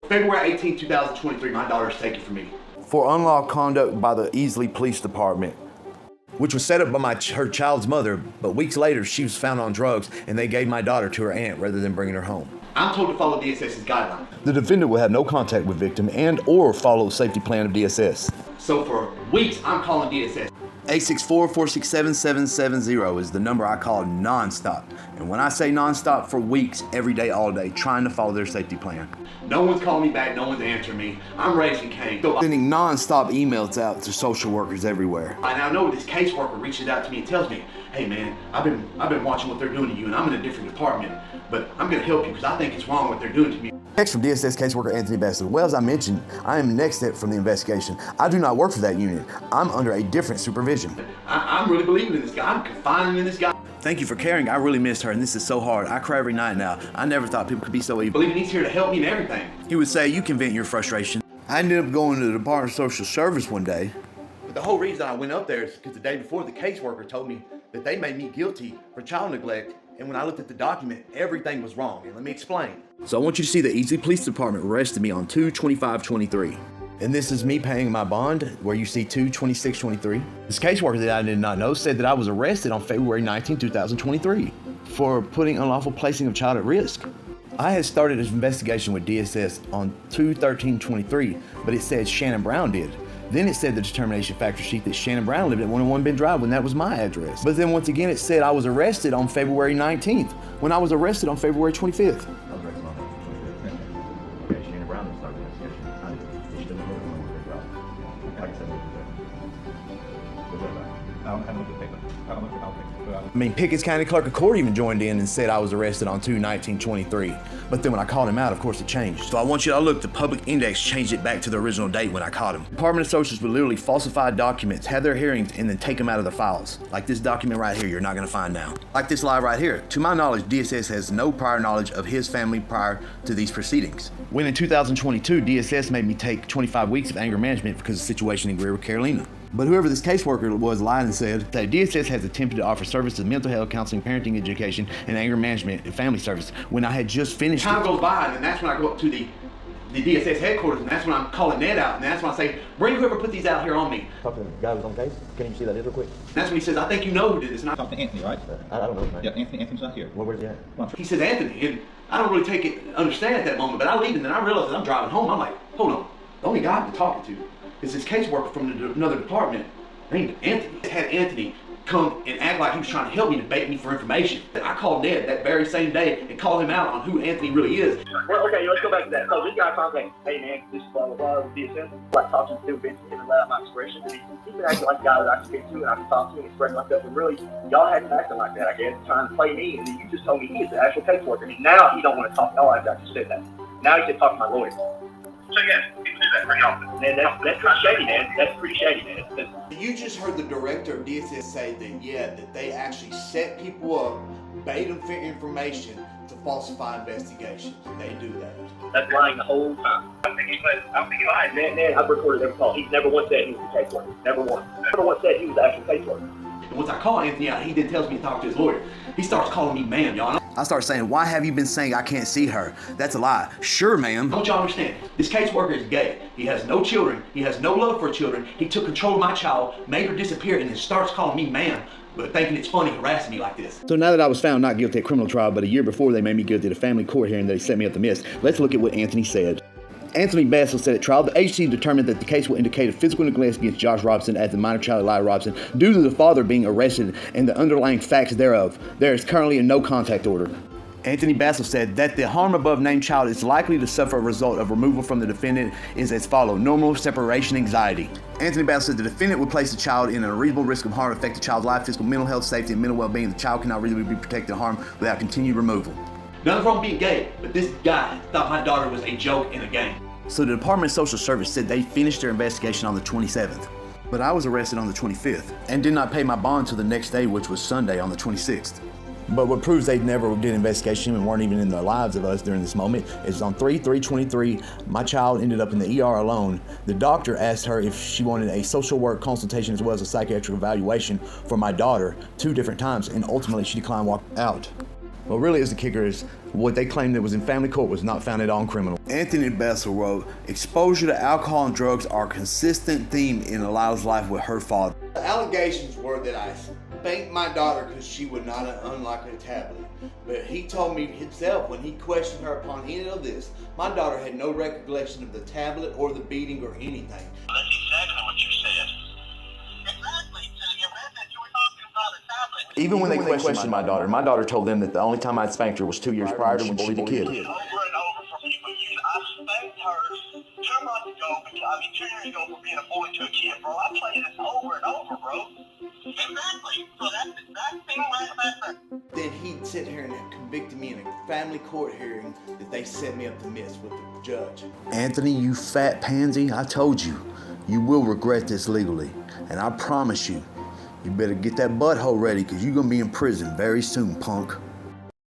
February 18, 2023, my daughter is taken from me. For unlawful conduct by the Easley Police Department, which was set up by her child's mother, but weeks later she was found on drugs and they gave my daughter to her aunt rather than bringing her home. I'm told to follow DSS's guidelines. The defendant will have no contact with victim and or follow the safety plan of DSS. So for weeks, I'm calling DSS. 864-467-770 is the number I call nonstop. And when I say nonstop, for weeks, every day, all day, trying to follow their safety plan. No one's calling me back, no one's answering me. I'm raising Cain. Sending nonstop emails out to social workers everywhere. And I know this caseworker reaches out to me and tells me, hey man, I've been watching what they're doing to you and I'm in a different department, but I'm gonna help you because I think it's wrong what they're doing to me. Next from DSS caseworker Anthony Basile. Well, as I mentioned, I am next step from the investigation. I do not work for that unit. I'm under a different supervision. I'm really believing in this guy. I'm confiding in this guy. Thank you for caring. I really missed her, and this is so hard. I cry every night now. I never thought people could be so evil. Believing he's here to help me and everything. He would say, you can vent your frustration. I ended up going to the Department of Social Service one day. But the whole reason I went up there is because the day before the caseworker told me that they made me guilty for child neglect, and when I looked at the document, everything was wrong. And let me explain. So I want you to see the Easley Police Department arrested me on 2/25/23. And this is me paying my bond, where you see 2/26/23. This caseworker that I did not know said that I was arrested on February 19, 2023 for putting unlawful placing of child at risk. I had started an investigation with DSS on 2/13/23, but it said Shannon Brown did. Then it said the determination factor sheet that Shannon Brown lived at 101 Bend Drive when that was my address. But then once again, it said I was arrested on February 19th when I was arrested on February 25th. I mean, Pickett's County Clerk of Court even joined in and said I was arrested on 2/19/23. But then when I called him out, of course, it changed. So I want you to look, the public index changed it back to the original date when I caught him. Department of Socials would literally falsify documents, have their hearings, and then take them out of the files. Like this document right here, you're not gonna find now. Like this lie right here. To my knowledge, DSS has no prior knowledge of his family prior to these proceedings. When in 2022, DSS made me take 25 weeks of anger management because of the situation in Greer with Carolina. But whoever this caseworker was lied and said that DSS has attempted to offer services of mental health, counseling, parenting, education, and anger management and family service when I had just finished. Time goes by, and then that's when I go up to the DSS headquarters, and that's when I'm calling Ned out, and that's when I say, bring whoever put these out here on me. Talk to the guy who's on case. Can you see that real quick? And that's when he says, I think you know who did this. And Talk to Anthony, right? I don't know his name. Yeah, Anthony's not here. Where's he at? he says Anthony, and I don't really understand at that moment, but I leave, and then I realize that I'm driving home. I'm like, hold on, the only guy I've been talking to is this caseworker from another department named Anthony. I had Anthony come and act like he was trying to help me to bait me for information. I called Ned that very same day and called him out on who Anthony really is. Well, okay, let's go back to that. So this guy contacted, hey man, this is blah blah blah with DSM, like talking to Vincent and let out my expression. And he's been acting like a guy that I can speak to and I can talk to and express myself. And really, y'all hadn't acting like that, I guess, trying to play me. And then you just told me he is the actual caseworker. I mean, now he don't want to talk. Oh, I just said that. Now he can talk to my lawyer. So yeah, people do that pretty often. Man, that's pretty shady, man. That's pretty shady, man. You just heard the director of DSS say that, yeah, that they actually set people up, bait them for information to falsify investigations. They do that. That's lying the whole time. I think he lied. Man, I've recorded every call. He's never once said he was the caseworker. Never once. Never once said he was the actual caseworker. And once I call Anthony out, he then tells me to talk to his lawyer. He starts calling me ma'am, y'all. I start saying, why have you been saying I can't see her? That's a lie. Sure, ma'am. Don't y'all understand? This caseworker is gay. He has no children. He has no love for children. He took control of my child, made her disappear, and then starts calling me ma'am, but thinking it's funny harassing me like this. So now that I was found not guilty at criminal trial, but a year before they made me guilty at a family court hearing that they set me up to miss, let's look at what Anthony said. Anthony Basile said at trial, the HC determined that the case will indicate a physical neglect against Josh Robson as the minor child Eli Robson due to the father being arrested and the underlying facts thereof. There is currently a no contact order. Anthony Basile said that the harm above named child is likely to suffer a result of removal from the defendant is as follows: normal separation anxiety. Anthony Basile said the defendant would place the child in a reasonable risk of harm, affect the child's life, physical, mental health, safety, and mental well-being. The child cannot reasonably be protected from harm without continued removal. Nothing wrong being gay, but this guy thought my daughter was a joke in a game. So the Department of Social Service said they finished their investigation on the 27th. But I was arrested on the 25th and did not pay my bond until the next day, which was Sunday on the 26th. But what proves they never did an investigation and weren't even in the lives of us during this moment is on 3/3/23, my child ended up in the ER alone. The doctor asked her if she wanted a social work consultation as well as a psychiatric evaluation for my daughter 2 different times, and ultimately she declined, walked out. Well, really, as the kicker is, what they claimed that was in family court was not found at all criminal. Anthony Basile wrote, exposure to alcohol and drugs are a consistent theme in Elila's life with her father. The allegations were that I spanked my daughter because she would not unlock her tablet. But he told me himself when he questioned her upon any of this, my daughter had no recollection of the tablet or the beating or anything. That's exactly what you said. Exactly. So you read that you were talking about a tablet. Even when they questioned my daughter told them that the only time I'd spanked her was 2 years prior to when she was a kid. Over and over for people. I spanked her 2 months ago, 2 years ago for being a boy to a kid, bro. I played this over and over, bro. Exactly. So that's the exact thing right there. Then he'd sit here and convicted me in a family court hearing that they set me up to miss with the judge. Anthony, you fat pansy, I told you, you will regret this legally. And I promise you, you better get that butthole ready because you're going to be in prison very soon, punk.